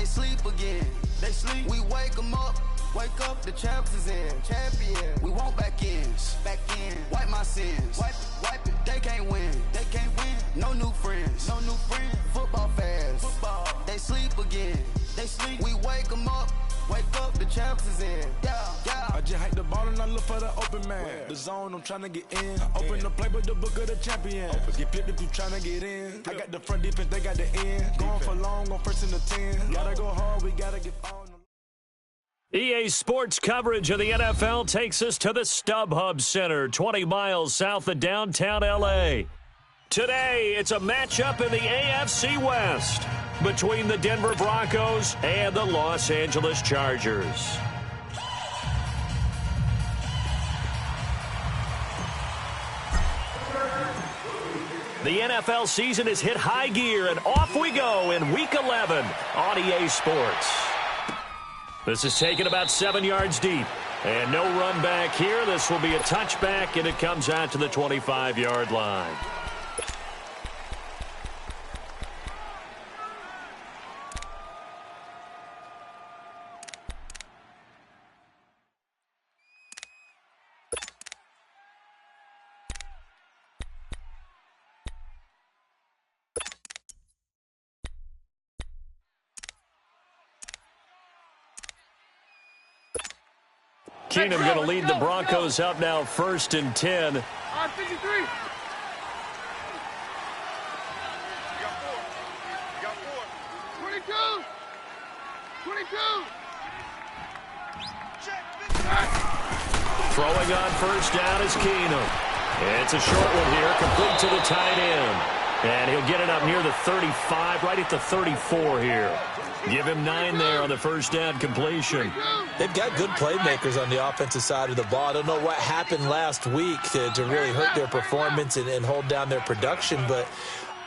They sleep again. They sleep. We wake them up. Wake up, the champs is in. Champion. We want back ends. Back in. Wipe my sins. Wipe it. They can't win. They can't win. No new friends. No new friends. Football fans. Football. They sleep again. They sleep. We wake them up. Wake up, the champs is in. Yeah. I just hike the ball and I look for the open man. The zone, I'm trying to get in. Open the playbook, the book of the champion. Get flipped if you trying to get in. I got the front defense, they got the end. Going for long, on first and the 10. Gotta go hard, we gotta get on. EA Sports coverage of the NFL takes us to the StubHub Center, 20 miles south of downtown L.A. Today, it's a matchup in the AFC West between the Denver Broncos and the Los Angeles Chargers. The NFL season has hit high gear, and off we go in Week 11 on EA Sports. This is taken about 7 yards deep. And no run back here. This will be a touchback, and it comes out to the 25-yard line. Keenum going to lead the Broncos out now 1st and 10. 53. You got 4. 22. 22. Throwing on 1st down is Keenum. It's a short one here, complete to the tight end. And he'll get it up near the 35, right at the 34 here. Give him 9 there on the 1st down completion. They've got good playmakers on the offensive side of the ball. I don't know what happened last week to really hurt their performance and hold down their production, but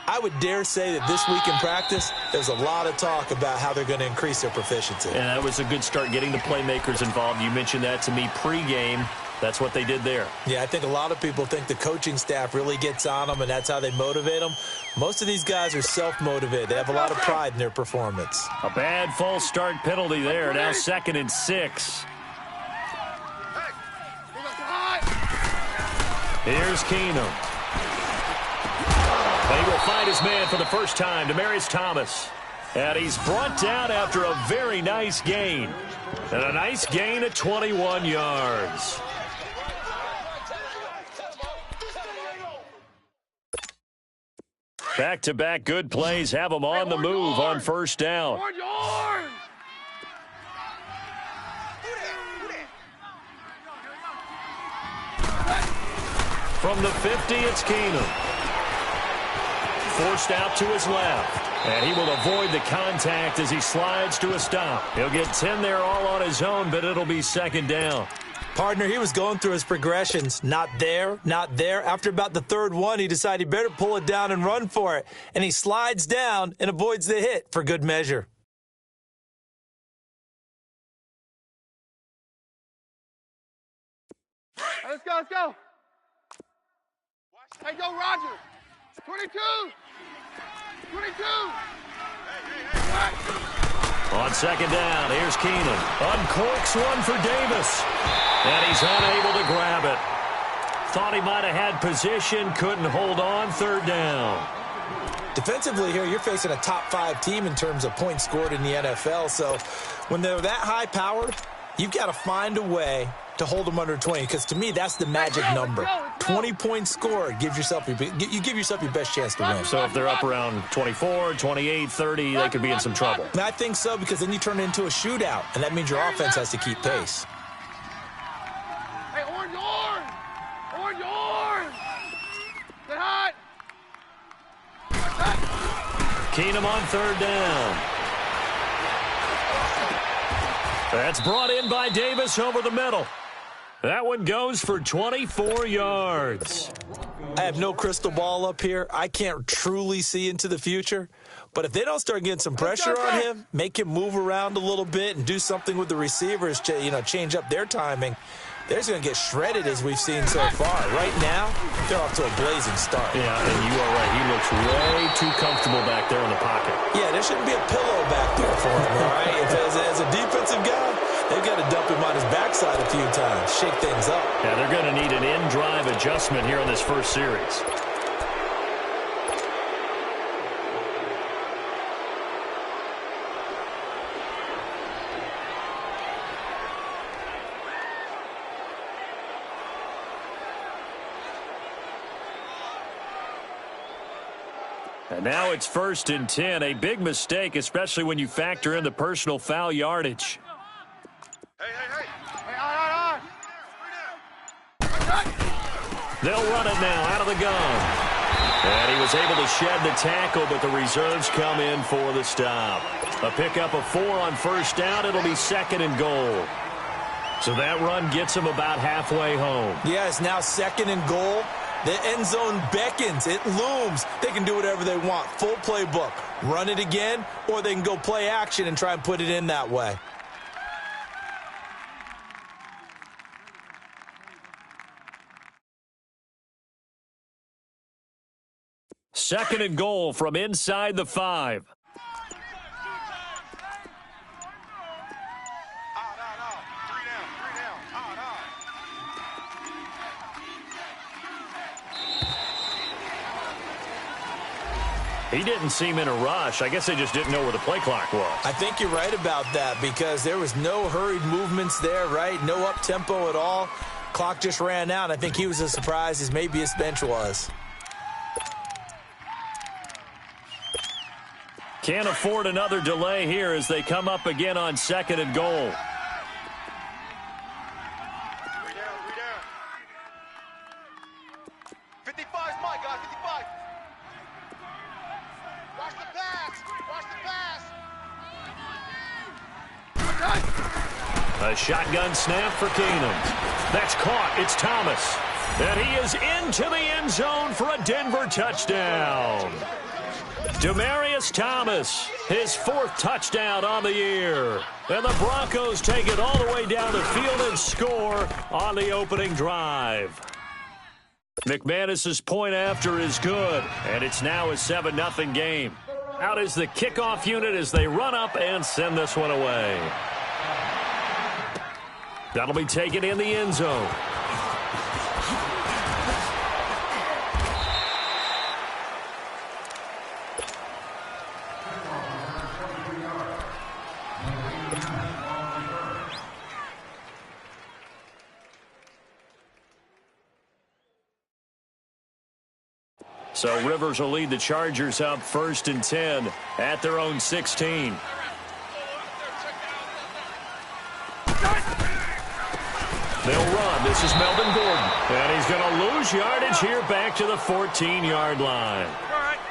I would dare say that this week in practice, there's a lot of talk about how they're going to increase their proficiency. And that was a good start getting the playmakers involved. You mentioned that to me pregame. That's what they did there. Yeah, I think a lot of people think the coaching staff really gets on them, and that's how they motivate them. Most of these guys are self-motivated. They have a lot of pride in their performance. A bad false start penalty there. Now 2nd and 6. Here's Keenum. He will find his man for the first time, Demaryius Thomas. And he's brought down after a very nice gain. And a nice gain at 21 yards. Back-to-back good plays have them on the move on 1st down. From the 50, it's Keenum. Forced out to his left. And he will avoid the contact as he slides to a stop. He'll get 10 there all on his own, but it'll be 2nd down. Partner, he was going through his progressions. Not there, not there. After about the 3rd one, he decided he better pull it down and run for it. And he slides down and avoids the hit for good measure. Right, let's go, let's go. Hey, go, Roger. 22. 22. On 2nd down, here's Keenum. Uncorks one for Davis. And he's unable to grab it. Thought he might have had position, couldn't hold on. 3rd down. Defensively here, you're facing a top-5 team in terms of points scored in the NFL. So when they're that high-powered, you've got to find a way to hold them under 20, because to me, that's the magic number. 20 points scored, you give yourself your best chance to win. So if they're up around 24, 28, 30, they could be in some trouble. And I think so, because then you turn it into a shootout, and that means your offense has to keep pace. Hey, orange! Get hot! Keenum on 3rd down. That's brought in by Davis over the middle. That one goes for 24 yards. I have no crystal ball up here. I can't truly see into the future. But if they don't start getting some pressure on him, make him move around a little bit and do something with the receivers, change up their timing, they're just going to get shredded as we've seen so far. Right now, they're off to a blazing start. Yeah, and you are right. He looks way too comfortable back there in the pocket. Yeah, there shouldn't be a pillow back there for him. his backside a few times, shake things up. Yeah, they're going to need an in-drive adjustment here in this first series. And now it's 1st and 10, a big mistake, especially when you factor in the personal foul yardage. Hey, They'll run it now out of the gun. And he was able to shed the tackle, but the reserves come in for the stop. A pickup of 4 on 1st down. It'll be 2nd and goal. So that run gets him about halfway home. Yeah, it's now 2nd and goal. The end zone beckons. It looms. They can do whatever they want. Full playbook. Run it again, or they can go play action and try and put it in that way. Second and goal from inside the 5. He didn't seem in a rush. I guess they just didn't know where the play clock was. I think you're right about that because there was no hurried movements there, right? No up-tempo at all. Clock just ran out. I think he was as surprised as maybe his bench was. Can't afford another delay here as they come up again on 2nd and goal. A shotgun snap for Keenum. That's caught. It's Thomas. And he is into the end zone for a Denver touchdown. Demaryius Thomas, his 4th touchdown on the year. And the Broncos take it all the way down the field and score on the opening drive. McManus's point after is good, and it's now a 7-0 game. Out is the kickoff unit as they run up and send this one away. That'll be taken in the end zone. So Rivers will lead the Chargers up 1st and 10 at their own 16. They'll run. This is Melvin Gordon. And he's going to lose yardage here back to the 14-yard line.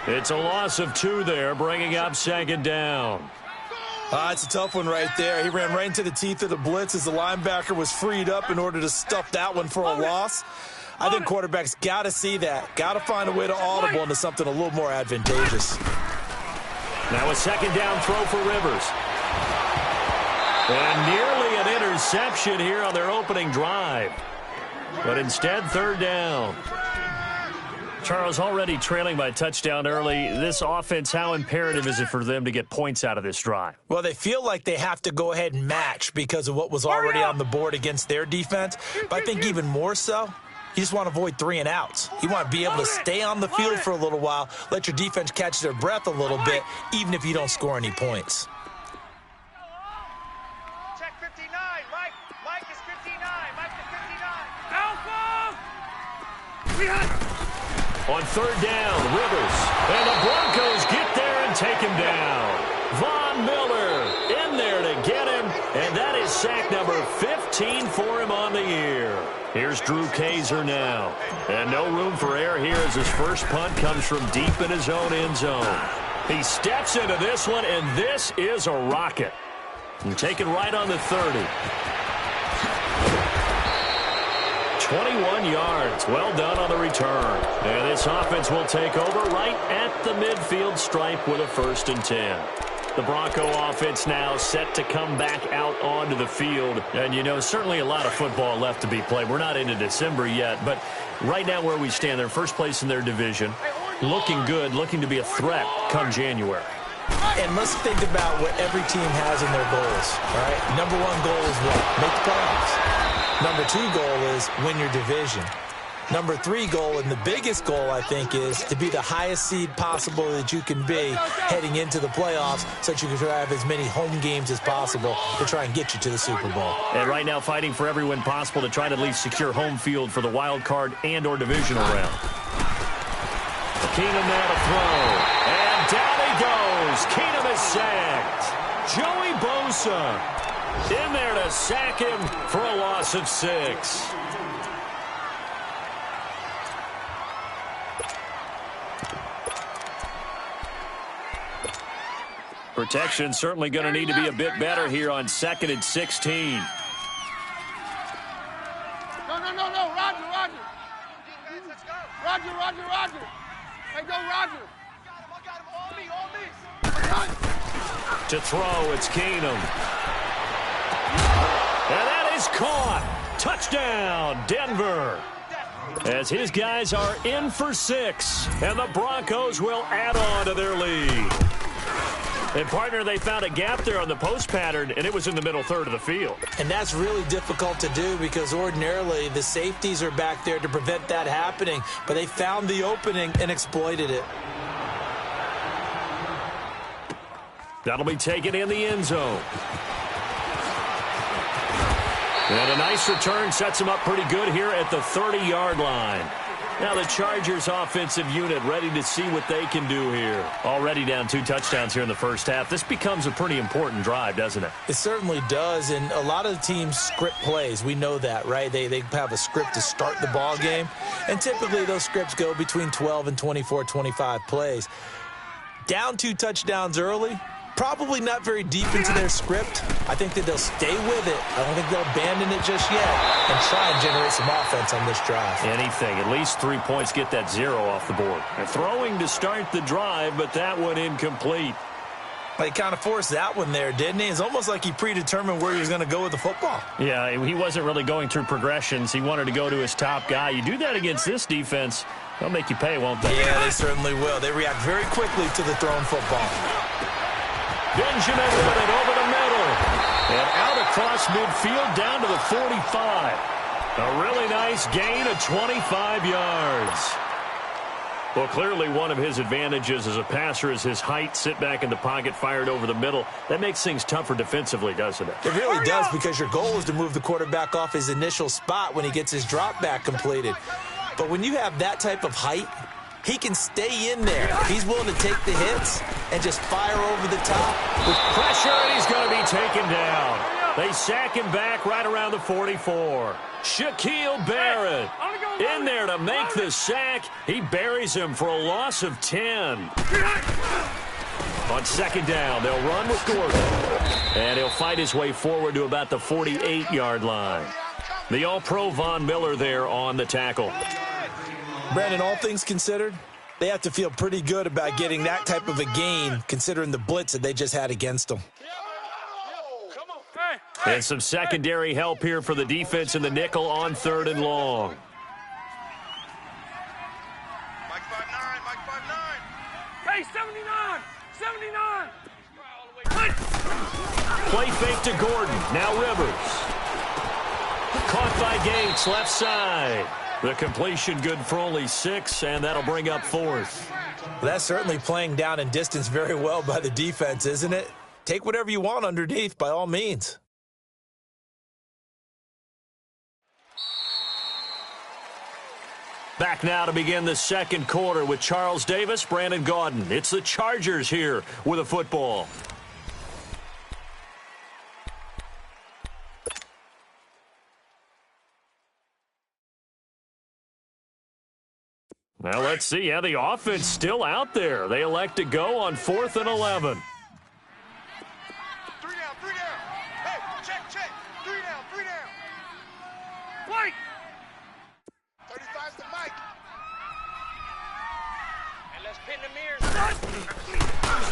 It's a loss of 2 there, bringing up 2nd down. It's a tough one right there. He ran right into the teeth of the blitz as the linebacker was freed up in order to stuff that one for a loss. I think quarterbacks got to see that. Got to find a way to audible into something a little more advantageous. Now a 2nd down throw for Rivers. And nearly an interception here on their opening drive. But instead, 3rd down. Charles, already trailing by touchdown early. This offense, how imperative is it for them to get points out of this drive? Well, they feel like they have to go ahead and match because of what was already on the board against their defense. But I think even more so, you just want to avoid 3 and outs. You want to be able to stay on the field for a little while, let your defense catch their breath a little bit, even if you don't score any points. Check 59. Mike is 59. Mike is 59. Alpha! On 3rd down, Rivers. And the Broncos get there and take him down. Von Miller in there to get him. And that is sack number 15 for him on the year. Here's Drew Kaiser now. And no room for error here as his first punt comes from deep in his own end zone. He steps into this one, and this is a rocket. And taken right on the 30. 21 yards. Well done on the return. And this offense will take over right at the midfield stripe with a 1st and 10. The Bronco offense now set to come back out onto the field. And, you know, certainly a lot of football left to be played. We're not into December yet, but right now where we stand, they're first place in their division. Looking good, looking to be a threat come January. And let's think about what every team has in their goals, all right? Number one goal is what? Make the playoffs. Number two goal is win your division. Number three goal, and the biggest goal, I think, is to be the highest seed possible that you can be heading into the playoffs so that you can have as many home games as possible to try and get you to the Super Bowl. And right now fighting for every win possible to try to at least secure home field for the wild card and or divisional round. Keenum now to throw. And down he goes. Keenum is sacked. Joey Bosa in there to sack him for a loss of 6. Protection certainly going to need to be a bit better here on 2nd and 16. No. Roger. Defense, let's go. Roger. Hey, go, Roger. I got him. All me. To throw, it's Keenum. And that is caught. Touchdown, Denver. As his guys are in for 6, and the Broncos will add on to their lead. And, partner, they found a gap there on the post pattern, and it was in the middle third of the field. And that's really difficult to do because ordinarily the safeties are back there to prevent that happening. But they found the opening and exploited it. That'll be taken in the end zone. And a nice return sets him up pretty good here at the 30-yard line. Now the Chargers offensive unit ready to see what they can do here. Already down 2 touchdowns here in the first half. This becomes a pretty important drive, doesn't it? It certainly does, and a lot of the teams script plays. We know that, right? They have a script to start the ball game, and typically those scripts go between 12 and 24, 25 plays. Down 2 touchdowns early, probably not very deep into their script. I think that they'll stay with it. I don't think they'll abandon it just yet and try and generate some offense on this drive. Anything. At least 3 points, get that 0 off the board. And throwing to start the drive, but that one incomplete. He kind of forced that one there, didn't he? It's almost like he predetermined where he was going to go with the football. Yeah, he wasn't really going through progressions. He wanted to go to his top guy. You do that against this defense, they'll make you pay, won't they? Yeah, they certainly will. They react very quickly to the thrown football. Benjamin with it over the middle. And out across midfield down to the 45. A really nice gain of 25 yards. Well, clearly one of his advantages as a passer is his height. Sit back in the pocket, fired over the middle. That makes things tougher defensively, doesn't it? It really does, because your goal is to move the quarterback off his initial spot when he gets his drop back completed. But when you have that type of height, he can stay in there. He's willing to take the hits and just fire over the top. With pressure, and he's going to be taken down. They sack him back right around the 44. Shaquille Barrett in there to make the sack. He buries him for a loss of 10. On 2nd down, they'll run with Gordon. And he'll fight his way forward to about the 48-yard line. The All-Pro Von Miller there on the tackle. Brandon, all things considered, they have to feel pretty good about getting that type of a gain, considering the blitz that they just had against them. And some secondary help here for the defense in the nickel on 3rd and long. Mike 5'9", Mike 5'9". Hey, 79. Play fake to Gordon. Now Rivers. Caught by Gates, left side. The completion good for only 6, and that'll bring up 4th. Well, that's certainly playing down in distance very well by the defense, isn't it? Take whatever you want underneath, by all means. Back now to begin the 2nd quarter with Charles Davis, Brandon Gaudin. It's the Chargers here with a football. Now let's see. Yeah, the offense still out there. They elect to go on 4th and 11. 3 down. Hey, check. 3 down. Mike. 35's to Mike. And let's pin the mirrors.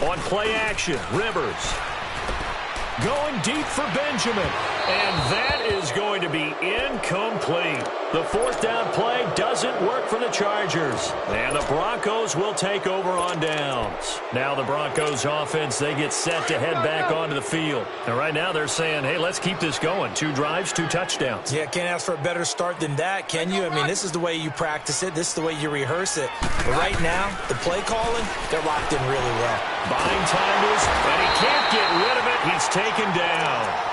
On play action, Rivers. Going deep for Benjamin. And that is going to be incomplete. The fourth down play doesn't work for the Chargers. And the Broncos will take over on downs. Now the Broncos offense, they get set to head back onto the field. And right now they're saying, hey, let's keep this going. 2 drives, 2 touchdowns. Yeah, can't ask for a better start than that, can you? I mean, this is the way you practice it. This is the way you rehearse it. But right now, the play calling, they're locked in really well. Buying time is, and he can't get rid of it. He's taken down.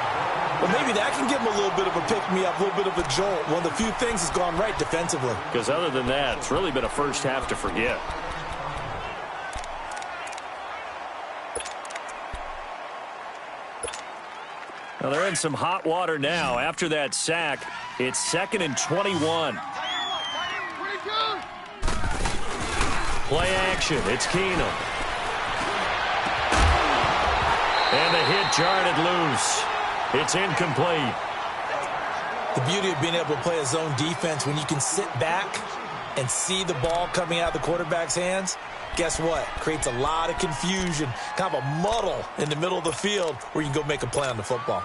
Well, maybe that can give him a little bit of a pick-me-up, a little bit of a jolt. One of the few things that's gone right defensively. Because other than that, it's really been a first half to forget. Now they're in some hot water now. After that sack, it's 2nd and 21. Play action. It's Keenum. And the hit jarred it loose. It's incomplete. The beauty of being able to play a zone defense when you can sit back and see the ball coming out of the quarterback's hands, guess what? Creates a lot of confusion, kind of a muddle in the middle of the field where you can go make a play on the football.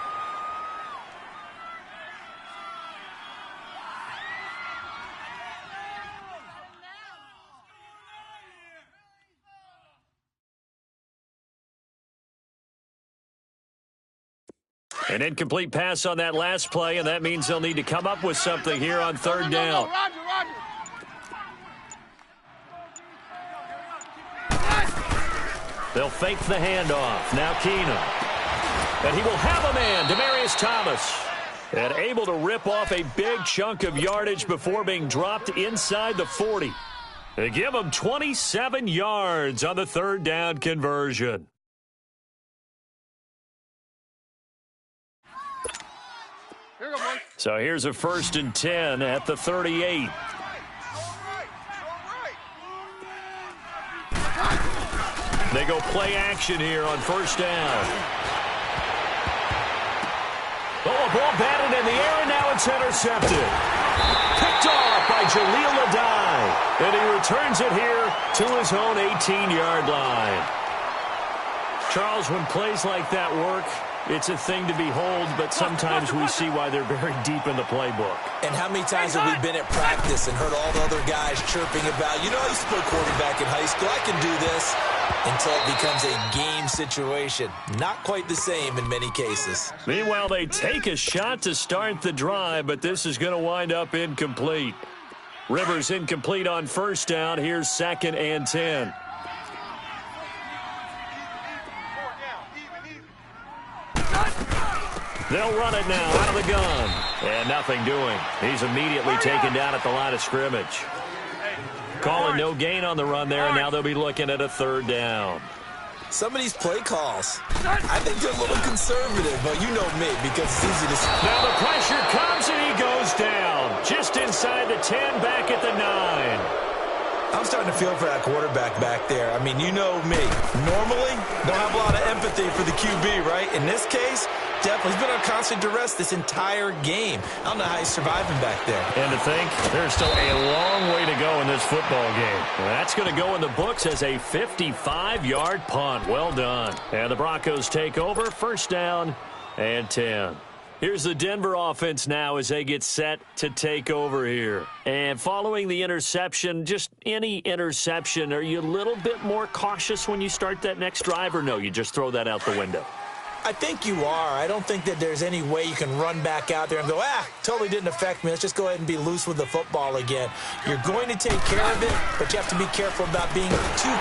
An incomplete pass on that last play, and that means they'll need to come up with something here on 3rd down. Roger. They'll fake the handoff. Now Keenum. And he will have a man, Demaryius Thomas. And able to rip off a big chunk of yardage before being dropped inside the 40. They give him 27 yards on the 3rd down conversion. So here's a 1st and 10 at the 38. They go play action here on 1st down. Oh, a ball batted in the air, and now it's intercepted. Picked off by Jaleel Adai. And he returns it here to his own 18-yard line. Charles, when plays like that work, it's a thing to behold, but sometimes we see why they're very deep in the playbook. And how many times have we been at practice and heard all the other guys chirping about, you know, I used to play quarterback in high school, I can do this, until it becomes a game situation. Not quite the same in many cases. Meanwhile, they take a shot to start the drive, but this is going to wind up incomplete. Rivers incomplete on 1st down. Here's 2nd and 10. They'll run it now out of the gun. And nothing doing. He's immediately taken down at the line of scrimmage. Calling no gain on the run there, and now they'll be looking at a 3rd down. Some of these play calls, I think they're a little conservative, but you know me, because it's easy to see. Now the pressure comes, and he goes down. Just inside the 10, back at the 9. I'm starting to feel for that quarterback back there. I mean, you know me. Normally, don't have a lot of empathy for the QB, right? In this case, definitely. He's been on constant duress this entire game. I don't know how he's surviving back there. And to think, there's still a long way to go in this football game. That's going to go in the books as a 55-yard punt. Well done. And the Broncos take over, 1st down and 10. Here's the Denver offense now as they get set to take over here. And following the interception, just any interception, are you a little bit more cautious when you start that next drive, or no, you just throw that out the window? I think you are. I don't think that there's any way you can run back out there and go, totally didn't affect me. Let's just go ahead and be loose with the football again. You're going to take care of it, but you have to be careful about being too...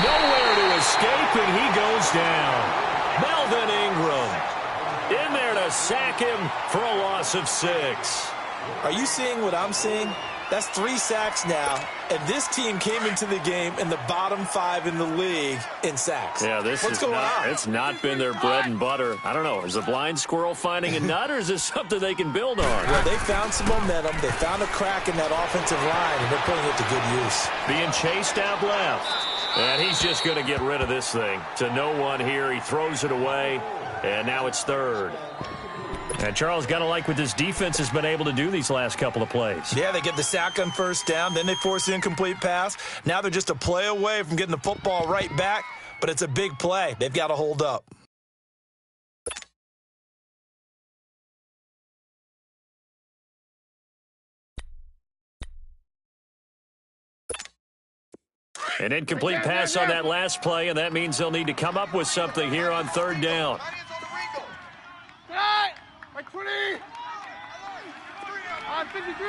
Nowhere to escape, and he goes down. Melvin Ingram in there to sack him for a loss of 6. Are you seeing what I'm seeing? That's 3 sacks now, and this team came into the game in the bottom 5 in the league in sacks. Yeah, What's going on? It's not been their bread and butter. I don't know. Is the blind squirrel finding a nut, or is this something they can build on? Well, they found some momentum. They found a crack in that offensive line, and they're putting it to good use. Being chased out left. And he's just going to get rid of this thing. To no one here. He throws it away, and now it's 3rd. And Charles, got to like what this defense has been able to do these last couple of plays. Yeah, they get the sack on 1st down, then they force the incomplete pass. Now they're just a play away from getting the football right back, but it's a big play. They've got to hold up. An incomplete pass on that last play, and that means they'll need to come up with something here on third down. Like 20. On 53.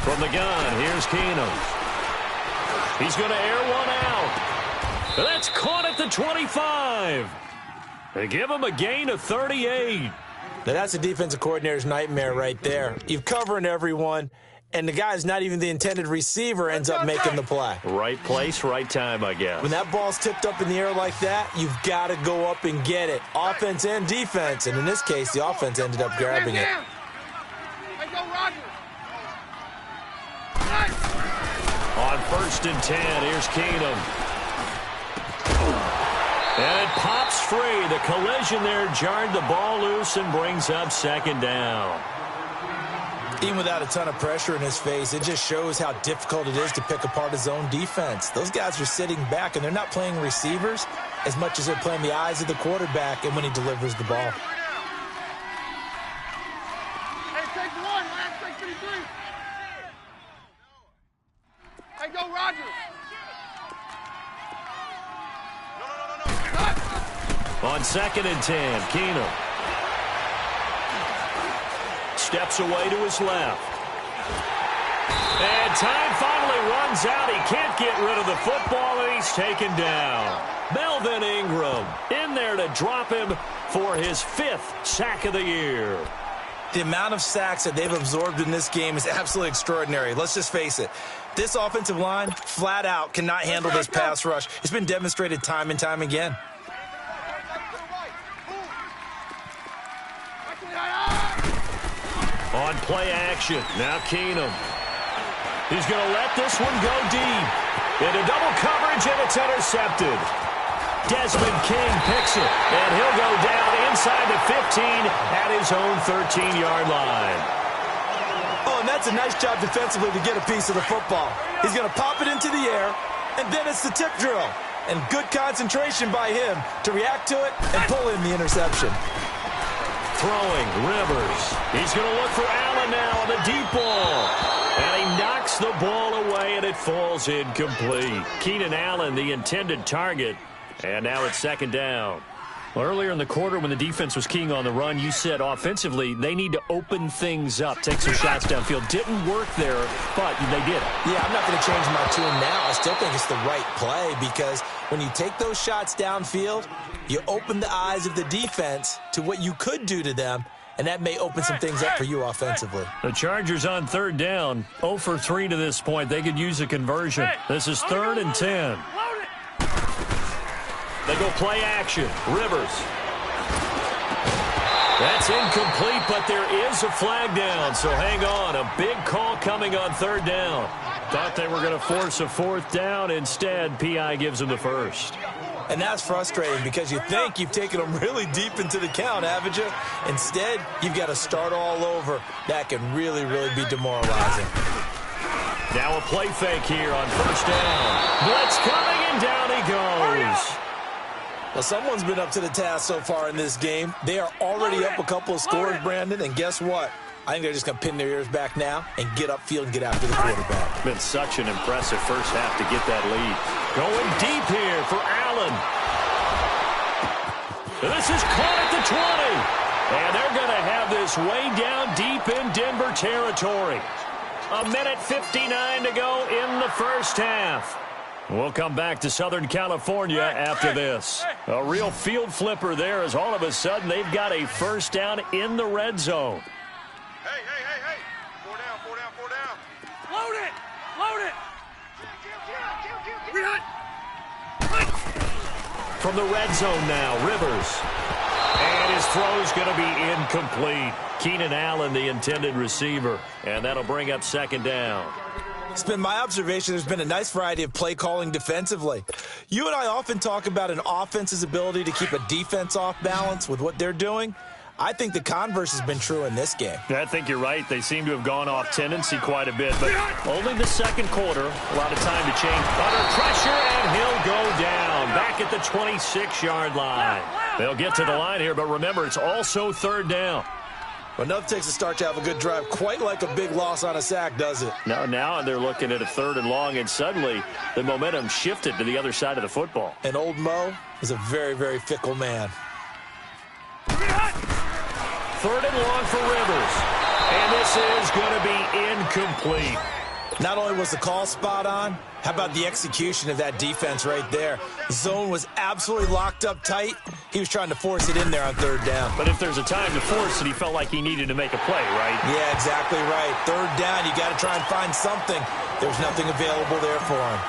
From the gun, here's Keenum. He's going to air one out. That's caught at the 25. They give him a gain of 38. Now that's a defensive coordinator's nightmare right there. You're covering everyone, and the guy's not even the intended receiver ends up making the play. Right place, right time, I guess. When that ball's tipped up in the air like that, you've got to go up and get it. Offense and defense, and in this case, the offense ended up grabbing it. Hey, go, Roger. On 1st and 10, here's Keenum. And it pops free. The collision there jarred the ball loose and brings up second down. Even without a ton of pressure in his face, it just shows how difficult it is to pick apart his own defense. Those guys are sitting back, and they're not playing receivers as much as they're playing the eyes of the quarterback and when he delivers the ball. Hey, take one, man. Take 53. Hey, go, Roger. On 2nd and 10, Keenum steps away to his left. And time finally runs out. He can't get rid of the football, and he's taken down. Melvin Ingram in there to drop him for his 5th sack of the year. The amount of sacks that they've absorbed in this game is absolutely extraordinary. Let's just face it. This offensive line, flat out, cannot handle this pass rush. It's been demonstrated time and time again. On play action, now Keenum. He's going to let this one go deep. Into double coverage, and it's intercepted. Desmond King picks it, and he'll go down inside the 15 at his own 13-yard line. Oh, and that's a nice job defensively to get a piece of the football. He's going to pop it into the air, and then it's the tip drill. And good concentration by him to react to it and pull in the interception. Throwing, Rivers. He's going to look for Allen now on the deep ball. And he knocks the ball away, and it falls incomplete. Keenan Allen, the intended target. And now it's 2nd down. Well, earlier in the quarter when the defense was keying on the run, you said offensively they need to open things up, take some shots downfield. Didn't work there, but they did. Yeah, I'm not going to change my tune now. I still think it's the right play because when you take those shots downfield, you open the eyes of the defense to what you could do to them, and that may open some things up for you offensively. The Chargers on 3rd down, 0 for 3 to this point. They could use a conversion. This is 3rd and 10. They go play action. Rivers. That's incomplete, but there is a flag down, so hang on. A big call coming on 3rd down. Thought they were going to force a 4th down. Instead, P.I. gives them the 1st. And that's frustrating because you think you've taken them really deep into the count, haven't you? Instead, you've got to start all over. That can really, really be demoralizing. Now a play fake here on 1st down. Blitz coming, and down he goes. Well, someone's been up to the task so far in this game. They are already up a couple of scores, Brandon, and guess what? I think they're just going to pin their ears back now and get upfield and get after the quarterback. Been such an impressive first half to get that lead. Going deep here for Allen. This is caught at the 20. And they're going to have this way down deep in Denver territory. 1:59 to go in the first half. We'll come back to Southern California after this. A real field flipper there as all of a sudden they've got a 1st down in the red zone. Hey. 4 down. Load it. From the red zone now, Rivers. And his throw's going to be incomplete. Keenan Allen, the intended receiver. And that'll bring up 2nd down. It's been my observation there's been a nice variety of play calling defensively. You and I often talk about an offense's ability to keep a defense off balance with what they're doing. I think the converse has been true in this game. I think you're right. They seem to have gone off tendency quite a bit, but only the 2nd quarter. A lot of time to change. Under pressure, and he'll go down. Back at the 26-yard line. They'll get to the line here, but remember, it's also 3rd down. Well, nothing takes a start to have a good drive, quite like a big loss on a sack, does it? No, now they're looking at a 3rd and long, and suddenly the momentum shifted to the other side of the football. And old Mo is a very, very fickle man. 3rd and long for Rivers. And this is going to be incomplete. Not only was the call spot on, how about the execution of that defense right there? The zone was absolutely locked up tight. He was trying to force it in there on 3rd down. But if there's a time to force it, he felt like he needed to make a play, right? Yeah, exactly right. 3rd down, you got to try and find something. There's nothing available there for him.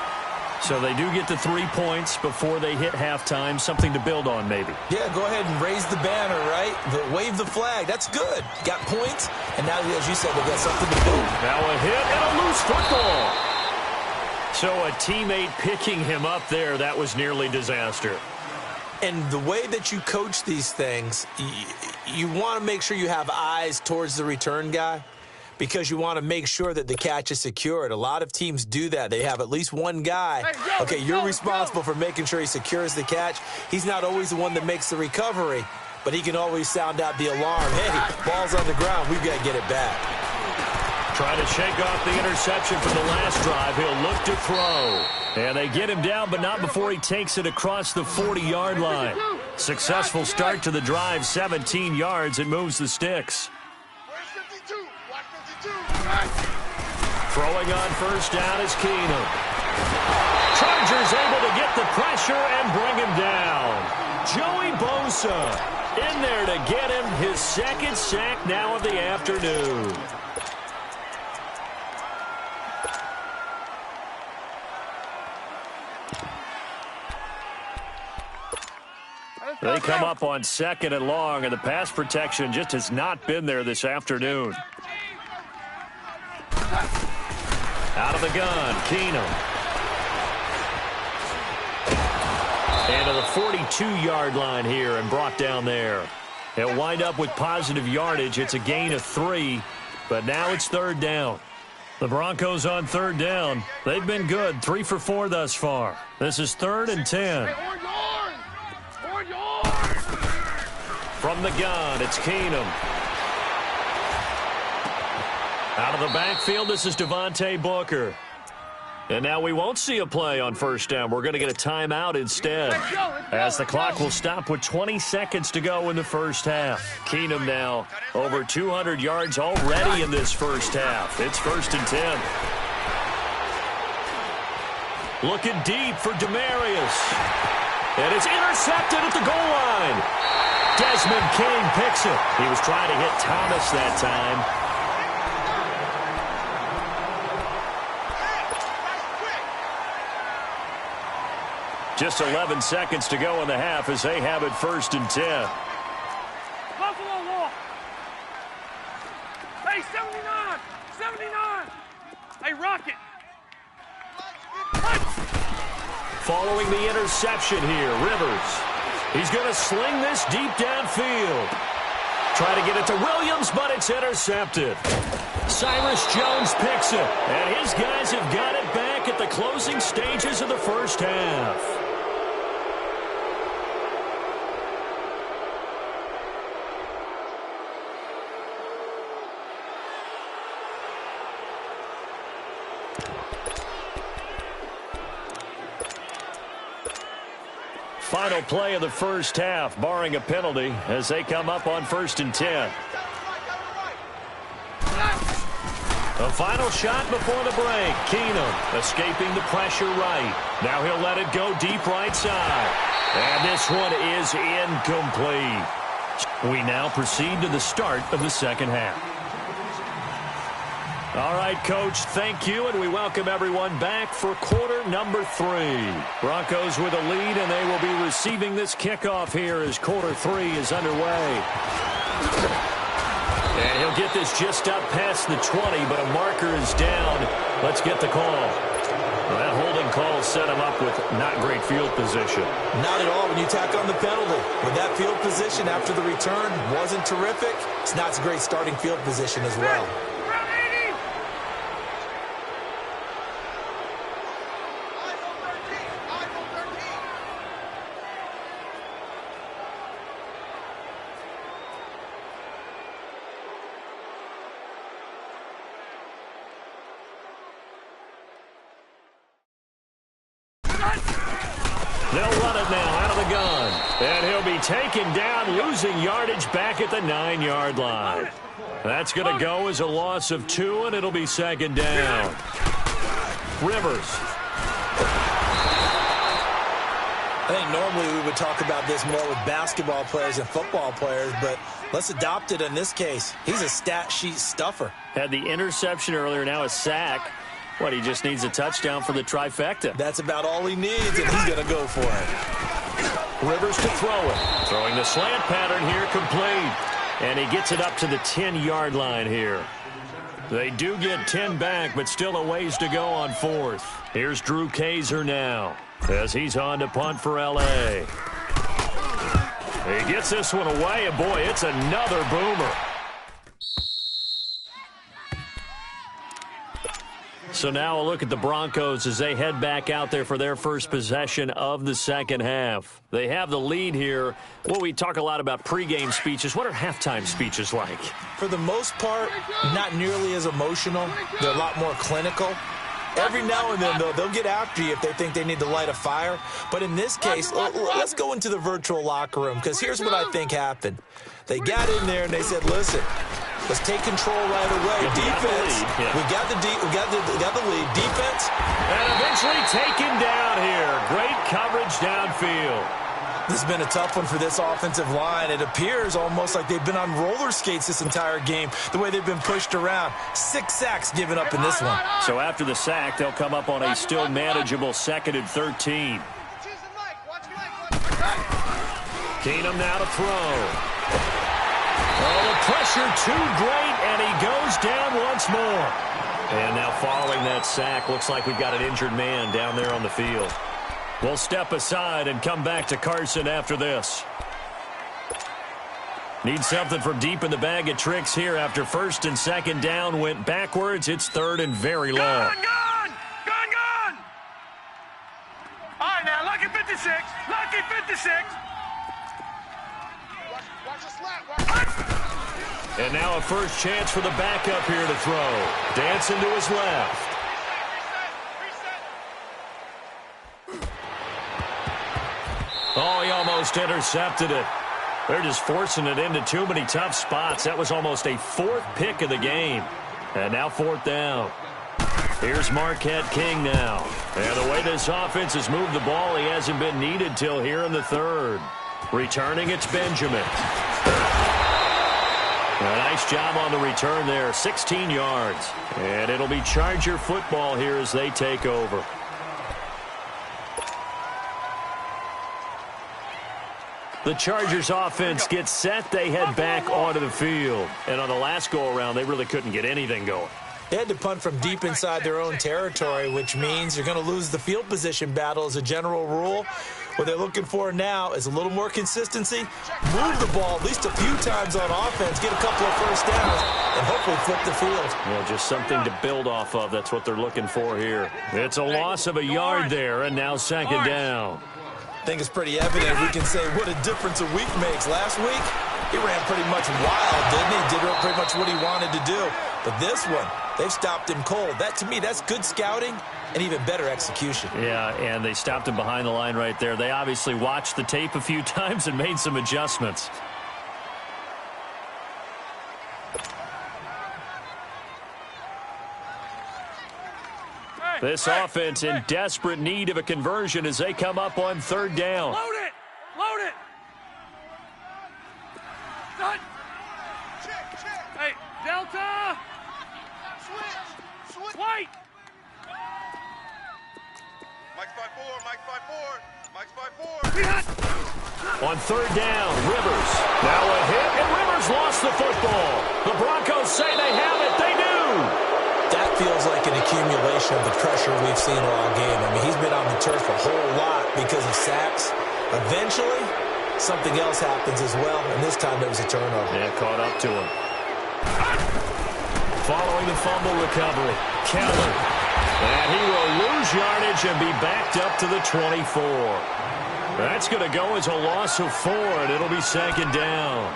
So they do get to 3 points before they hit halftime, something to build on maybe. Yeah, go ahead and raise the banner, right? Wave the flag. That's good. Got points, and now, as you said, they got something to build. Now a hit and a loose football. So a teammate picking him up there, that was nearly disaster. And the way that you coach these things, you want to make sure you have eyes towards the return guy, because you want to make sure that the catch is secured. A lot of teams do that. They have at least one guy. Okay, you're responsible for making sure he secures the catch. He's not always the one that makes the recovery, but he can always sound out the alarm. Hey, ball's on the ground. We've got to get it back. Trying to shake off the interception from the last drive. He'll look to throw. And they get him down, but not before he takes it across the 40-yard line. Successful start to the drive, 17 yards, and moves the sticks. Throwing on 1st down is Keenum. Chargers able to get the pressure and bring him down. Joey Bosa in there to get him his 2nd sack now of the afternoon. They come up on 2nd and long, and the pass protection just has not been there this afternoon. Out of the gun, Keenum. And to the 42-yard line here and brought down there. He'll wind up with positive yardage. It's a gain of 3, but now it's 3rd down. The Broncos on 3rd down. They've been good, 3 for 4 thus far. This is 3rd and 10. From the gun, it's Keenum. Out of the backfield, this is Devontae Booker. And now we won't see a play on 1st down. We're going to get a timeout instead, as the clock will stop with 20 seconds to go in the 1st half. Keenum now over 200 yards already in this 1st half. It's 1st and 10. Looking deep for Demarius. And it's intercepted at the goal line. Desmond King picks it. He was trying to hit Thomas that time. Just 11 seconds to go in the half as they have it 1st and 10. Buffalo Wall. Hey, 79. 79. Hey, Rocket. Following the interception here, Rivers. He's going to sling this deep downfield. Try to get it to Williams, but it's intercepted. Cyrus Jones picks it, and his guys have got it back at the closing stages of the 1st half. Final play of the 1st half, barring a penalty, as they come up on 1st and 10. The final shot before the break. Keenum escaping the pressure right. Now he'll let it go deep right side. And this one is incomplete. We now proceed to the start of the 2nd half. All right, Coach, thank you, and we welcome everyone back for quarter number 3. Broncos with a lead, and they will be receiving this kickoff here as quarter 3 is underway. And he'll get this just up past the 20, but a marker is down. Let's get the call. Well, that holding call set him up with not great field position. Not at all when you tack on the penalty. When that field position after the return wasn't terrific, it's not a great starting field position as well. run it now out of the gun. And he'll be taken down, losing yardage back at the 9-yard line. That's going to go as a loss of 2, and it'll be second down. Rivers. I think normally we would talk about this more with basketball players and football players, but let's adopt it in this case. He's a stat sheet stuffer. Had the interception earlier, now a sack. What, he just needs a touchdown for the trifecta. That's about all he needs, and he's going to go for it. Rivers to throw it. Throwing the slant pattern here, complete. And he gets it up to the 10-yard line here. They do get 10 back, but still a ways to go on 4th. Here's Drew Kaiser now as he's on to punt for L.A. He gets this one away, and boy, it's another boomer. So now a look at the Broncos as they head back out there for their first possession of the second half. They have the lead here. Well, we talk a lot about pregame speeches. What are halftime speeches like? For the most part, not nearly as emotional. They're a lot more clinical. Every now and then, though, they'll get after you if they think they need to light a fire. But in this case, let's go into the virtual locker room, because here's what I think happened. They got in there and they said, listen, let's take control right away. Defense, we got the lead. Defense. And eventually taken down here. Great coverage downfield. This has been a tough one for this offensive line. It appears almost like they've been on roller skates this entire game, the way they've been pushed around. 6 sacks given up in this one. So after the sack, they'll come up on a still manageable 2nd and 13. Keenum now to throw. Oh, the pressure too great, and he goes down once more. And now following that sack, looks like we've got an injured man down there on the field. We'll step aside and come back to Carson after this. Need something from deep in the bag of tricks here after 1st and 2nd down went backwards. It's 3rd and very long. Gone! All right, now, lucky 56. Lucky 56. Watch the slap. And now a first chance for the backup here to throw. Dancing to his left. Oh, he almost intercepted it. They're just forcing it into too many tough spots. That was almost a 4th pick of the game. And now 4th down. Here's Moe44king now. And the way this offense has moved the ball, he hasn't been needed till here in the 3rd. Returning, it's Benjamin. A nice job on the return there, 16 yards. And it'll be Charger football here as they take over. The Chargers offense gets set. They head back onto the field. And on the last go-around, they really couldn't get anything going. They had to punt from deep inside their own territory, which means you're going to lose the field position battle as a general rule. What they're looking for now is a little more consistency, move the ball at least a few times on offense, get a couple of first downs, and hopefully flip the field. Well, just something to build off of. That's what they're looking for here. It's a loss of a yard there, and now 2nd down. I think it's pretty evident. We can say what a difference a week makes. Last week, he ran pretty much wild, didn't he? Did pretty much what he wanted to do. But this one, they've stopped him cold. That, to me, that's good scouting and even better execution. Yeah, and they stopped him behind the line right there. They obviously watched the tape a few times and made some adjustments. This offense in desperate need of a conversion as they come up on 3rd down. Load it! Load it! Done. Hey, Delta! Switch! White! Mike's 5-4, Mike's 5-4, Mike's 5-4. We hot! On 3rd down, Rivers. Now a hit, and Rivers lost the football. The Broncos say they have it. They do. That feels like an accumulation of the pressure we've seen all game. I mean, he's been on the turf a whole lot because of sacks. Eventually, something else happens as well, and this time it was a turnover. Yeah, caught up to him. Following the fumble recovery, Keller. And he will lose yardage and be backed up to the 24. That's going to go as a loss of 4, and it'll be 2nd down.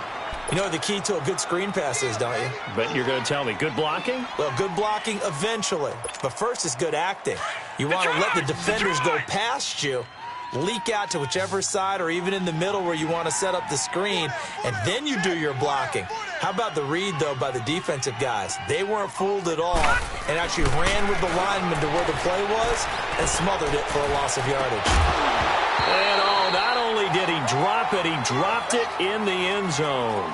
You know what the key to a good screen pass is, don't you? But you're going to tell me, good blocking? Well, good blocking eventually. But first is good acting. You want to let the defenders go past you leak out to whichever side or even in the middle where you want to set up the screen, and then you do your blocking. How about the read, though, by the defensive guys? They weren't fooled at all and actually ran with the lineman to where the play was and smothered it for a loss of yardage. And not only did he drop it, he dropped it in the end zone.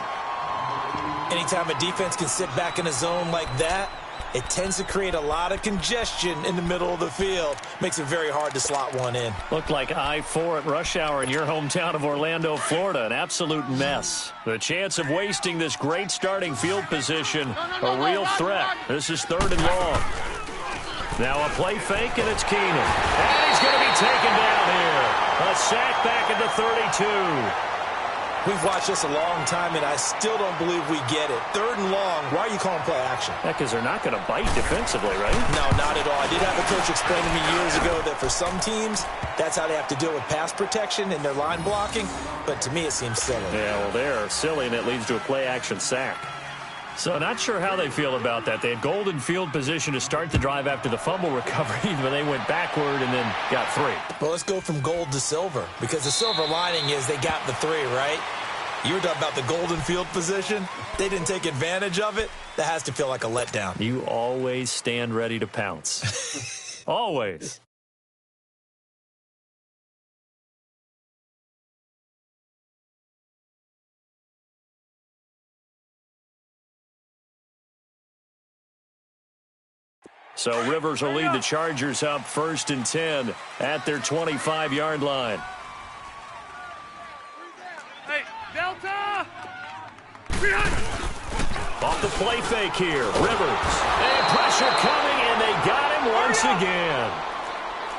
Anytime a defense can sit back in a zone like that, it tends to create a lot of congestion in the middle of the field. Makes it very hard to slot one in. Looked like I-4 at rush hour in your hometown of Orlando, Florida. An absolute mess. The chance of wasting this great starting field position, a real threat. This is 3rd and long. Now a play fake, and it's Keenan. And he's going to be taken down here. A sack back at the 32. We've watched this a long time, and I still don't believe we get it. 3rd and long, why are you calling play action? Yeah, because they're not going to bite defensively, right? No, not at all. I did have a coach explain to me years ago that for some teams, that's how they have to deal with pass protection and their line blocking. But to me, it seems silly. Yeah, well, they're silly, and it leads to a play action sack. So not sure how they feel about that. They had golden field position to start the drive after the fumble recovery, but they went backward and then got 3. Well, let's go from gold to silver, because the silver lining is they got the 3, right? You were talking about the golden field position. They didn't take advantage of it. That has to feel like a letdown. You always stand ready to pounce. Always. So Rivers will lead the Chargers up 1st and 10 at their 25-yard line. Hey, Delta! Off the play fake here, Rivers. And pressure coming, and they got him once again.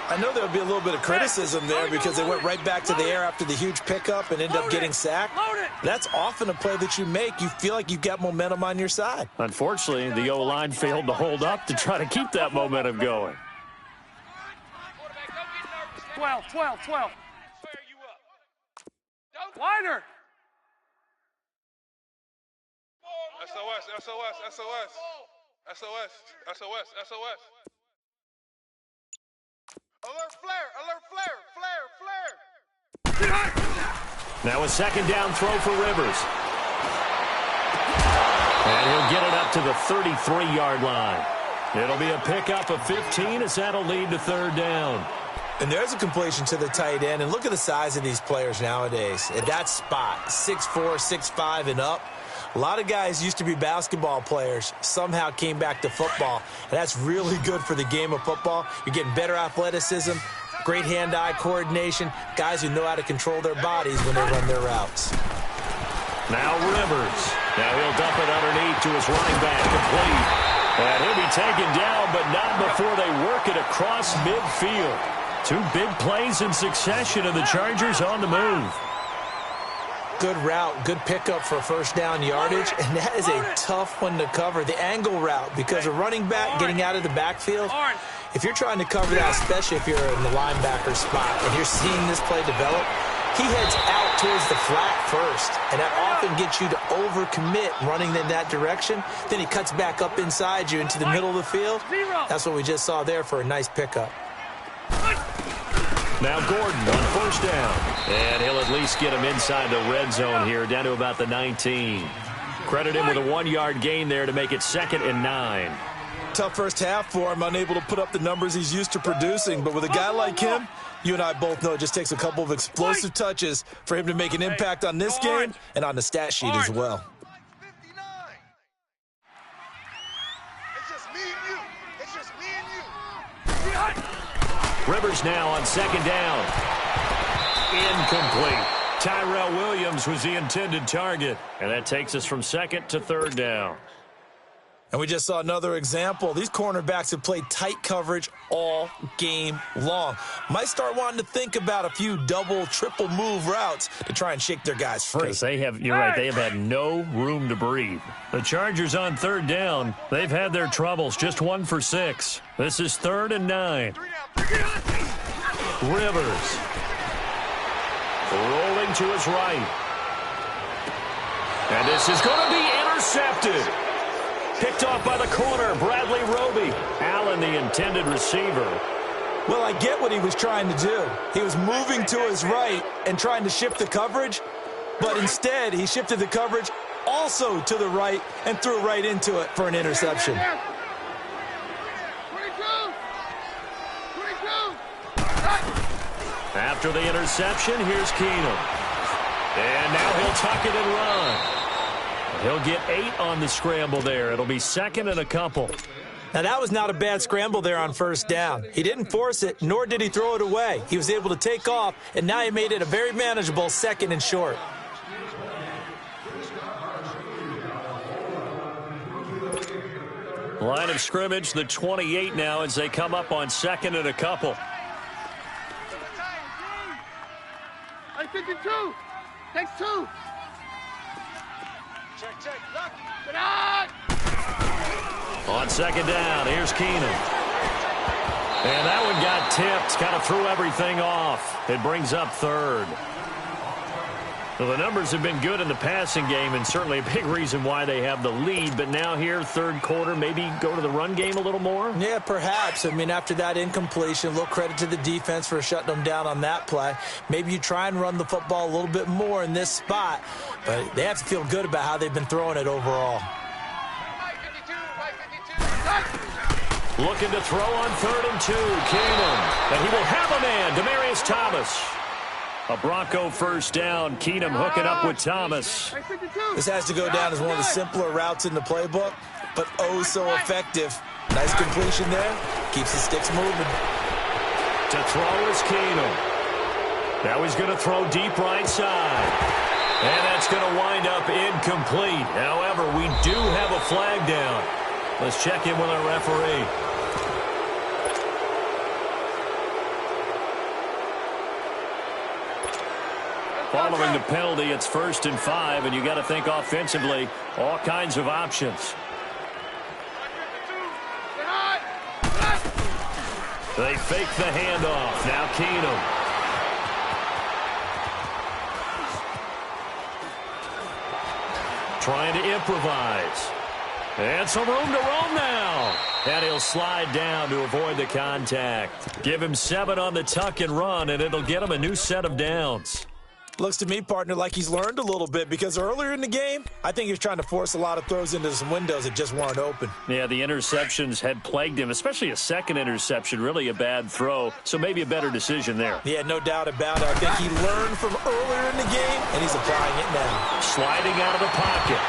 I know there would be a little bit of criticism there because they went right back to the air after the huge pickup and ended up getting sacked. That's often a play that you make. You feel like you've got momentum on your side. Unfortunately, the O-line failed to hold up to try to keep that momentum going. 12. Wider. SOS. Alert flare. Now a 2nd down throw for Rivers. And he'll get it up to the 33-yard line. It'll be a pickup of 15 as that'll lead to 3rd down. And there's a completion to the tight end. And look at the size of these players nowadays. At that spot, 6'4", 6'5", and up. A lot of guys used to be basketball players, somehow came back to football. And that's really good for the game of football. You're getting better athleticism, great hand-eye coordination, guys who know how to control their bodies when they run their routes. Now Rivers. Now he'll dump it underneath to his running back, complete. And he'll be taken down, but not before they work it across midfield. 2 big plays in succession, and the Chargers on the move. Good route, good pickup for 1st down yardage, and that is a tough one to cover. The angle route, because a running back getting out of the backfield, if you're trying to cover that, especially if you're in the linebacker spot and you're seeing this play develop, he heads out towards the flat first, and that often gets you to overcommit running in that direction. Then he cuts back up inside you into the middle of the field. That's what we just saw there for a nice pickup. Now Gordon on 1st down. And he'll at least get him inside the red zone here, down to about the 19. Credit him with a 1-yard gain there to make it 2nd and 9. Tough first half for him, unable to put up the numbers he's used to producing. But with a guy like him, you and I both know it just takes a couple of explosive touches for him to make an impact on this game and on the stat sheet as well. Rivers now on 2nd down. Incomplete. Tyrell Williams was the intended target. And that takes us from 2nd to 3rd down. And we just saw another example. These cornerbacks have played tight coverage all game long. Might start wanting to think about a few double, triple move routes to try and shake their guys free. Because you're right, they have had no room to breathe. The Chargers on 3rd down, they've had their troubles, just 1 for 6. This is 3rd and 9. Rivers. Rolling to his right. And this is going to be intercepted. Picked off by the corner, Bradley Roby. Allen, the intended receiver. Well, I get what he was trying to do. He was moving to his right and trying to shift the coverage, but instead he shifted the coverage also to the right and threw right into it for an interception. After the interception, here's Keenum. And now he'll tuck it and run. He'll get 8 on the scramble there. It'll be second and a couple. Now, that was not a bad scramble there on first down. He didn't force it, nor did he throw it away. He was able to take off, and now he made it a very manageable second and short. Line of scrimmage, the 28 now as they come up on second and a couple. 52. Takes 2. Check. Get out. On second down, here's Keenum. And that one got tipped, kind of threw everything off. It brings up third. Well, the numbers have been good in the passing game, and certainly a big reason why they have the lead. But now here, third quarter, maybe go to the run game a little more? Yeah, perhaps. I mean, after that incompletion, a little credit to the defense for shutting them down on that play. Maybe you try and run the football a little bit more in this spot, but they have to feel good about how they've been throwing it overall. Looking to throw on 3rd and 2, Keenum. And he will have a man, Demaryius Thomas. A Bronco first down. Keenum hooking up with Thomas. This has to go down as one of the simpler routes in the playbook, but oh so effective. Nice completion there. Keeps the sticks moving. To throw is Keenum. Now he's going to throw deep right side. And that's going to wind up incomplete. However, we do have a flag down. Let's check in with our referee. Following the penalty, it's 1st and 5, and you got to think offensively, all kinds of options. They fake the handoff. Now Keenum. Trying to improvise. And some room to roam now. And he'll slide down to avoid the contact. Give him 7 on the tuck and run, and it'll get him a new set of downs. Looks to me, partner, like he's learned a little bit, because earlier in the game, I think he was trying to force a lot of throws into some windows that just weren't open. Yeah, the interceptions had plagued him, especially a second interception, really a bad throw, so maybe a better decision there. Yeah, no doubt about it. I think he learned from earlier in the game, and he's applying it now. Sliding out of the pocket.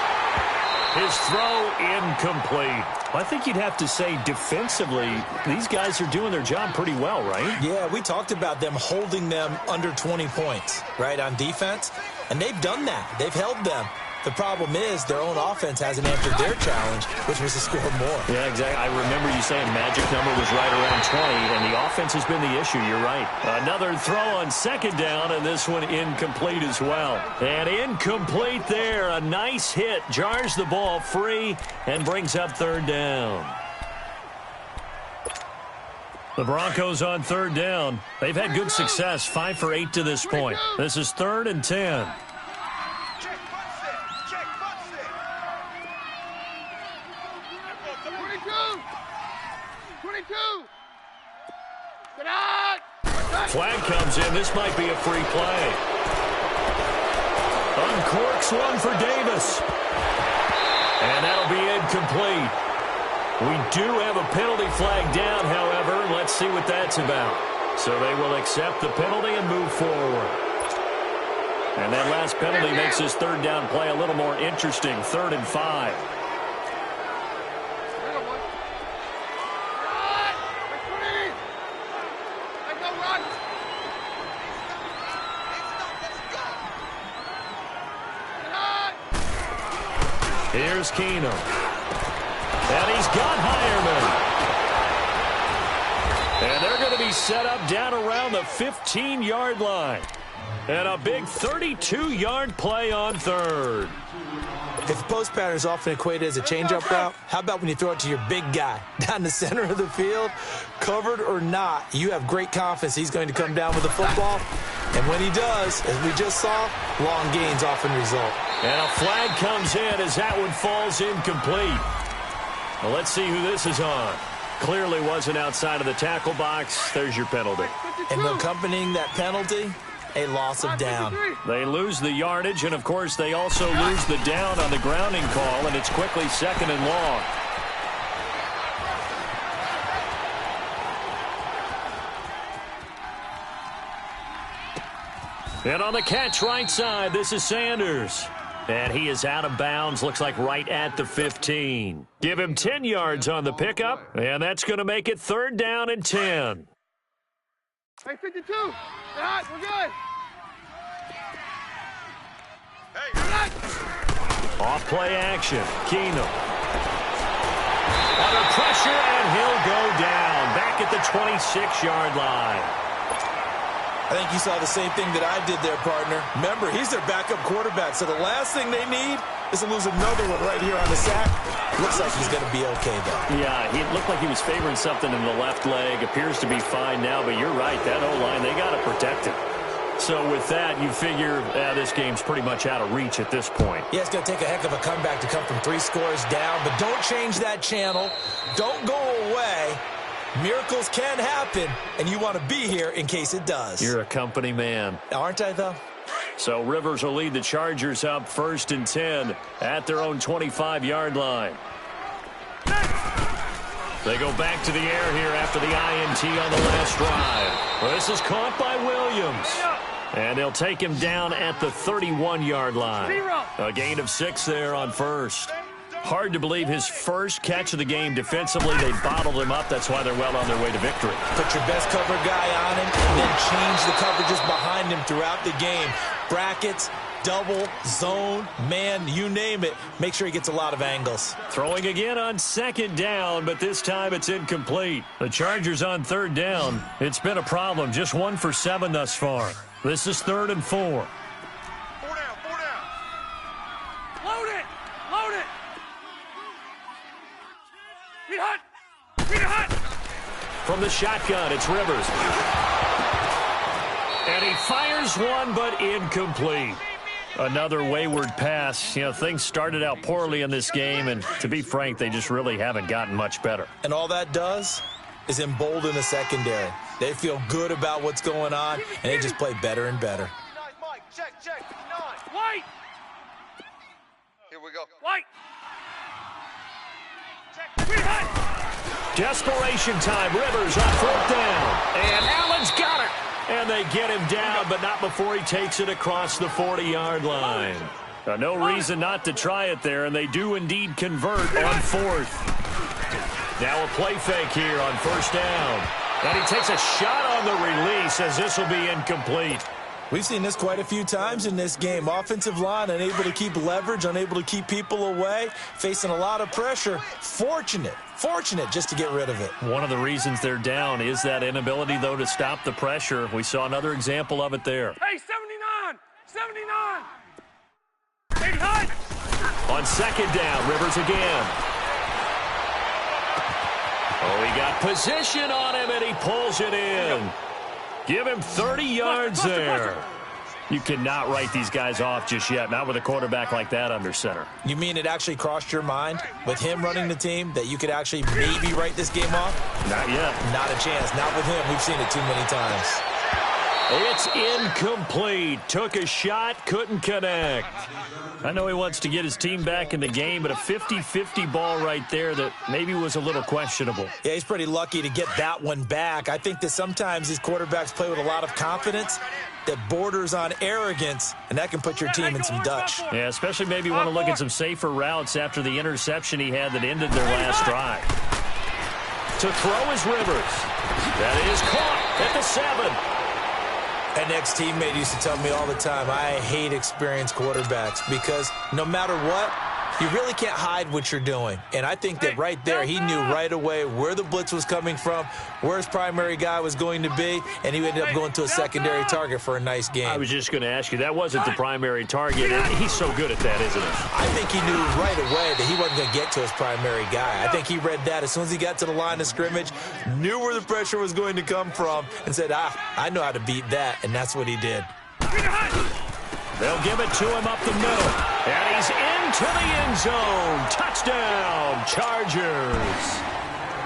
His throw incomplete. I think you'd have to say defensively, these guys are doing their job pretty well, right? Yeah, we talked about them holding them under 20 points, right, on defense. And they've done that. They've held them. The problem is their own offense hasn't answered their challenge, which was to score more. Yeah, exactly. I remember you saying magic number was right around 20, and the offense has been the issue. You're right. Another throw on second down, and this one incomplete as well. And incomplete there. A nice hit. Jars the ball free and brings up 3rd down. The Broncos on 3rd down. They've had good success, 5 for 8 to this point. This is 3rd and 10. Flag comes in. This might be a free play. Uncorks one for Davis. And that'll be incomplete. We do have a penalty flag down, however. Let's see what that's about. So they will accept the penalty and move forward. And that last penalty makes this 3rd down play a little more interesting. 3rd and 5. Here's Keenum. And he's got Hireman. And they're going to be set up down around the 15-yard line. And a big 32-yard play on 3rd. If the post pattern is often equated as a change-up route, how about when you throw it to your big guy down the center of the field? Covered or not, you have great confidence he's going to come down with the football. And when he does, as we just saw, long gains often result. And a flag comes in as that one falls incomplete. Well, let's see who this is on. Clearly wasn't outside of the tackle box. There's your penalty. And accompanying that penalty, a loss of down. They lose the yardage, and, of course, they also lose the down on the grounding call, and it's quickly 2nd and long. And on the catch right side, this is Sanders. And he is out of bounds, looks like right at the 15. Give him 10 yards on the pickup, and that's going to make it 3rd down and 10. Hey, 52. We're hot. We're good. Hey, you're hot. Off play action. Keenum. Under pressure, and he'll go down. Back at the 26-yard line. I think you saw the same thing that I did there, partner. Remember, he's their backup quarterback, so the last thing they need is to lose another one right here on the sack. Looks like he's going to be okay, though. Yeah, he looked like he was favoring something in the left leg. Appears to be fine now, but you're right. That O-line, they got to protect him. So with that, you figure this game's pretty much out of reach at this point. Yeah, it's going to take a heck of a comeback to come from 3 scores down, but don't change that channel. Don't go away. Miracles can happen, and you want to be here in case it does. You're a company man. Aren't I, though? So Rivers will lead the Chargers up 1st and 10 at their own 25-yard line. They go back to the air here after the INT on the last drive. Well, this is caught by Williams. And they'll take him down at the 31-yard line. A gain of 6 there on 1st. Hard to believe his first catch of the game defensively. They bottled him up. That's why they're well on their way to victory. Put your best cover guy on him and then change the coverages behind him throughout the game. Brackets, double, zone, man, you name it. Make sure he gets a lot of angles. Throwing again on 2nd down, but this time it's incomplete. The Chargers on 3rd down. It's been a problem. Just 1 for 7 thus far. This is 3rd and 4. 4 down. Load it. Load it. Be hot! Be hot! From the shotgun, it's Rivers. And he fires one, but incomplete. Another wayward pass. You know, things started out poorly in this game, and to be frank, they just really haven't gotten much better. And all that does is embolden the secondary. They feel good about what's going on, and they just play better and better. Mike, check. 9. White! Here we go. White! Be hot! Desperation time. Rivers on 4th down. And Allen's got it. And they get him down, but not before he takes it across the 40-yard line. No reason not to try it there, and they do indeed convert on 4th. Now a play fake here on 1st down. And he takes a shot on the release as this will be incomplete. We've seen this quite a few times in this game. Offensive line unable to keep leverage, unable to keep people away, facing a lot of pressure. Fortunate just to get rid of it. One of the reasons they're down is that inability, though, to stop the pressure. We saw another example of it there. Hey, 79! 79! Be hot! On 2nd down, Rivers again. Oh, he got position on him, and he pulls it in. Give him 30 yards there. You cannot write these guys off just yet, not with a quarterback like that under center. You mean it actually crossed your mind with him running the team that you could actually maybe write this game off? Not yet. Not a chance. Not with him. We've seen it too many times. It's incomplete. Took a shot, couldn't connect. I know he wants to get his team back in the game, but a 50-50 ball right there that maybe was a little questionable. Yeah, he's pretty lucky to get that one back. I think that sometimes these quarterbacks play with a lot of confidence that borders on arrogance, and that can put your team in some Dutch. Yeah, especially maybe want to look at some safer routes after the interception he had that ended their last drive. To throw is Rivers. That is caught at the 7. An ex-teammate used to tell me all the time, I hate experienced quarterbacks because no matter what, you really can't hide what you're doing. And I think that right there, he knew right away where the blitz was coming from, where his primary guy was going to be, and he ended up going to a secondary target for a nice game. I was just going to ask you, that wasn't the primary target. He's so good at that, isn't he? I think he knew right away that he wasn't going to get to his primary guy. I think he read that as soon as he got to the line of scrimmage, knew where the pressure was going to come from, and said, I know how to beat that, and that's what he did. They'll give it to him up the middle. And he's into the end zone. Touchdown, Chargers.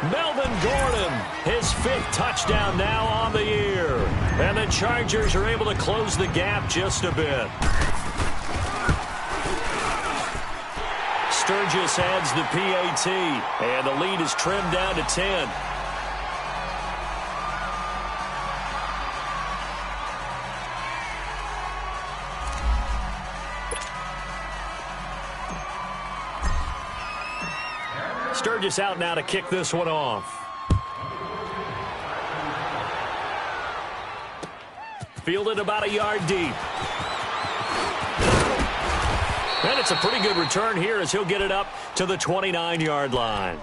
Melvin Gordon, his 5th touchdown now on the year. And the Chargers are able to close the gap just a bit. Sturgis adds the PAT, and the lead is trimmed down to 10. Sturgis out now to kick this one off. Fielded about a yard deep. And it's a pretty good return here as he'll get it up to the 29-yard line.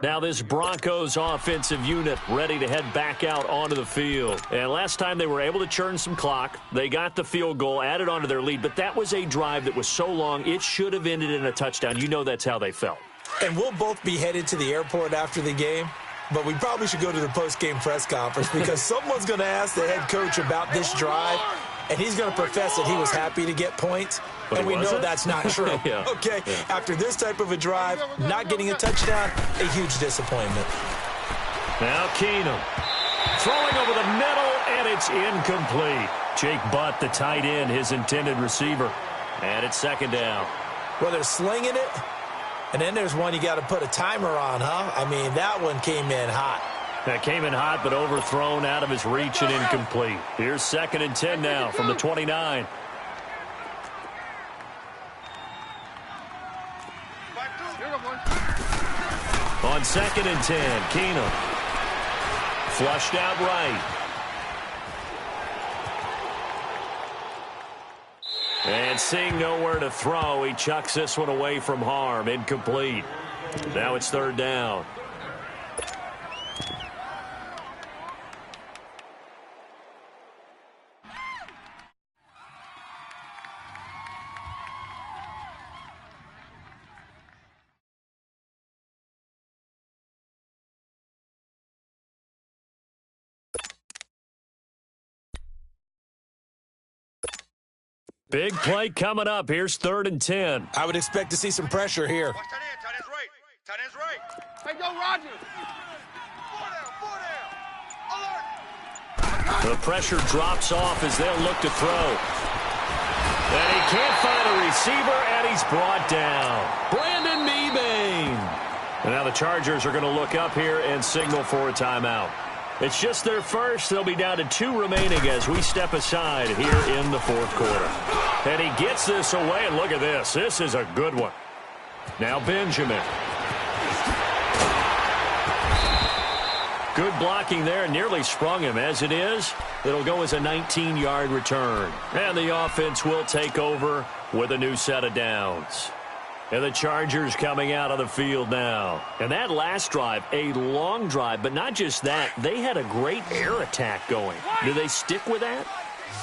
Now this Broncos offensive unit ready to head back out onto the field. And last time they were able to churn some clock. They got the field goal, added onto their lead. But that was a drive that was so long, it should have ended in a touchdown. You know that's how they felt. And we'll both be headed to the airport after the game, but we probably should go to the post-game press conference because someone's going to ask the head coach about this drive, and he's going to profess that he was happy to get points, and we know that's not true. Yeah. Okay, after this type of a drive, not getting a touchdown, a huge disappointment. Now Keenum throwing over the middle, and it's incomplete. Jake Butt, the tight end, his intended receiver. And it's 2nd down. Well, they're slinging it. And then there's one you got to put a timer on, huh? I mean, that one came in hot. That came in hot, but overthrown, out of his reach and incomplete. Here's 2nd and 10 now from the 29. On 2nd and 10, Keenum. Flushed out right. And seeing nowhere to throw, he chucks this one away from harm. Incomplete. Now it's 3rd down. Big play coming up. Here's 3rd and 10. I would expect to see some pressure here. Watch tight end. Tight end's right. Tight end's right. Hey, go, Roger. 4 down. Alert. The pressure drops off as they'll look to throw. And he can't find a receiver, and he's brought down. Brandon Mebane. And now the Chargers are going to look up here and signal for a timeout. It's just their first. They'll be down to 2 remaining as we step aside here in the 4th quarter. And he gets this away, and look at this. This is a good one. Now Benjamin. Good blocking there, nearly sprung him. As it is, it'll go as a 19-yard return. And the offense will take over with a new set of downs. And the Chargers coming out on the field now. And that last drive, a long drive, but not just that. They had a great air attack going. Do they stick with that?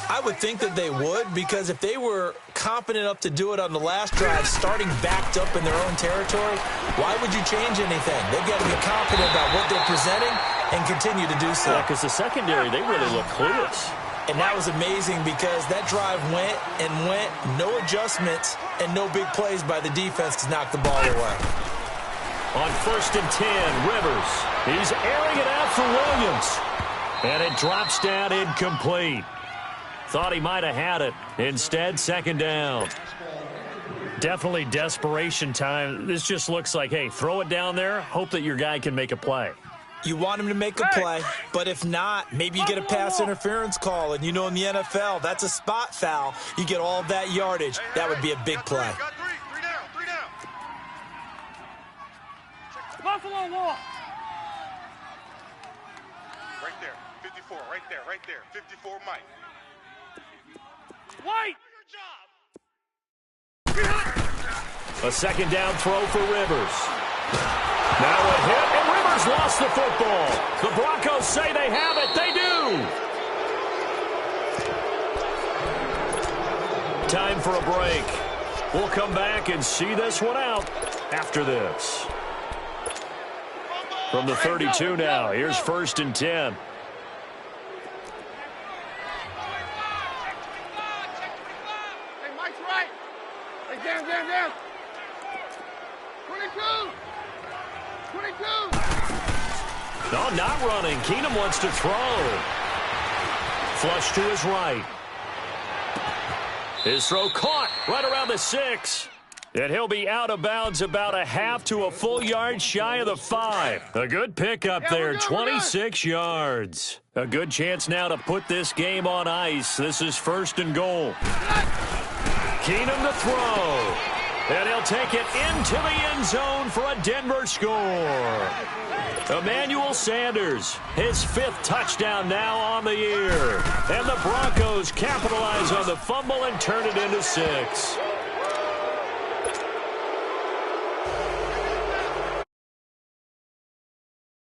I would think that they would, because if they were confident enough to do it on the last drive, starting backed up in their own territory, why would you change anything? They've got to be confident about what they're presenting and continue to do so. Yeah, because the secondary, they really look clueless. And that was amazing because that drive went and went, no adjustments, and no big plays by the defense to knock the ball away. On 1st and 10, Rivers. He's airing it out for Williams. And it drops down incomplete. Thought he might have had it. Instead, 2nd down. Definitely desperation time. This just looks like, hey, throw it down there, hope that your guy can make a play. You want him to make a play, but if not, maybe you get a pass interference call. And you know in the NFL, that's a spot foul. You get all that yardage. That would be a big play. Got 3. 3 down. 3 down. Buffalo Wall. Right there. 54. Right there. Right there. 54, Mike. White. A 2nd down throw for Rivers. Now a hit, and Rivers lost the football. The Broncos say they have it. They do. Time for a break. We'll come back and see this one out after this. From the 32 now, here's 1st and 10. Hey, Mike's right. Hey, down. 22. 22. No, not running. Keenum wants to throw. Flush to his right. His throw caught right around the 6. And he'll be out of bounds about a half to a full yard shy of the 5. A good pickup there, 26 yards. A good chance now to put this game on ice. This is 1st and goal. Keenum to throw. And he'll take it into the end zone for a Denver score. Emmanuel Sanders, his 5th touchdown now on the year. And the Broncos capitalize on the fumble and turn it into 6.